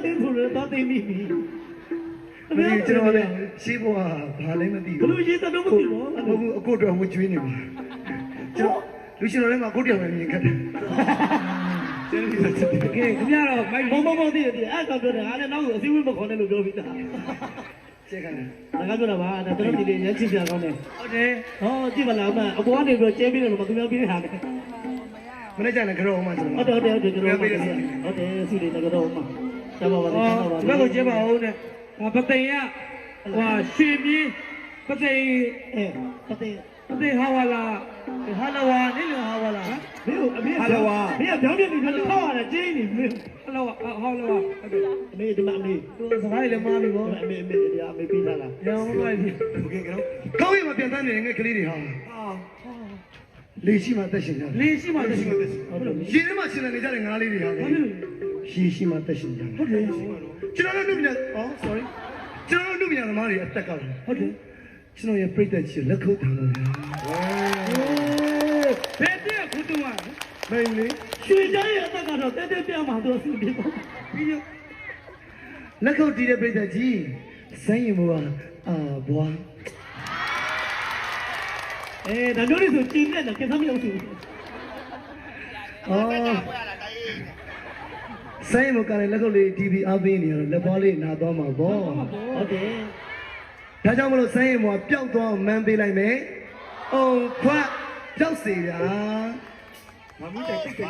င်းဆိုတော့တော့သိမိပြီမင်းကျွန်တော်လည်းရှိဖို့ဟာဘာလဲမသိဘူးဘလို့ရေးတော့မသိဘူးဘူးအခုတော့ဝကျွေးနေပါကျွန်တော်လူရှင်တော်လည်းမအခုတယောက်ပဲမြင်ခဲ့တယ်ကျေးဇူးတင်ပါတယ် ကဲခင်ဗျားတော့မိုက်ဘောတည်အဲ့တော့ပြောတယ်အားလည်းနောက်ကိုအစည်းအဝေးမခေါ်နဲ့လို့ပြောပြီးသားကျေးဇူးတင်ငါကပြောတာပါဒါတို့ဒီလေးရချင်းပြကောင်းတယ်ဟုတ်တယ်ဟောကြည့်ပါလားအပေါ်ကနေပြီးကျဲပြီးတယ်လို့မသူများပြီးနေတာလေမနေ့ကျရင်ကြောအောင်မှကျွန်တော်ဟုတ်တယ်ကြောအောင်ဟုတ်တယ်စီလေးကြောအောင်မှကျပါပါတယ်ဒီဘက်ကိုကျဲပါအောင်နဲ့ပသိမ်ရဟွာရွှေမြင်းပသိမ်ပသိမ်ဟာဝလာဟာလဝါနေလို့ဟာဝလာမင်းအမေဟာလဝါမင်းကပြောင်းပြပြီးတော့ထောက်ရတာကျင်းနေမင်းဟာလဝါဟာလဝါအမေဒီမှာအမေသူစကားလည်းမားပြီဗောအမေဒီအမေပြီးလာလားရောင်းလိုက်ပြီโอเคကတော့ကောင်းပြီမပြန်တန်းနေငယ်ကလေးတွေဟာလေရှိမှတက်ရှင်ကြလေရှိမှတက်ရှင်ရေထဲမှာရှင်နေကြတဲ့ငါးလေးတွေဟာရေရှိမှတက်ရှင်ကြဟုတ်တယ်ကျွန်တော်တို့လူပြန်sorry ကျွန်တော်တို့လူပြန်သမားတွေအသက်ကောက်တယ်ဟုတ်တယ်ကျွန်တော်ရဲ့ပြိတ္တချီလက်ခုပ်ထားလို့ဘယ်တည်းခုတူอ่ะမင်းလေရွှေချမ်းရဲ့အသက်ကတော့တဲတဲပြမှာတော့စီပြီးတော့ပြီးတော့လက်ခုပ်တီးတဲ့ပြိတ္တချီဆိုင်းရင်ဘောဘွားဒါမျိုးလေးဆိုကျင်းနေတာကျင်းသမီးအောင်စုဆိုင်းရင်ဘောကလည်းလက်ခုပ်လေးတီးပြီးအားပေးနေရတော့လက်ပွားလေးနာသွားမှာပေါ့ဟုတ်တယ်ဒါကြောင့်မလို့ဆိုင်းရင်ဘောပျောက်သွားအောင်မန်းပေးလိုက်မယ်။အုံခွတ်ပျောက်စေတာ။မမူးတိုက်တိတ်ကြ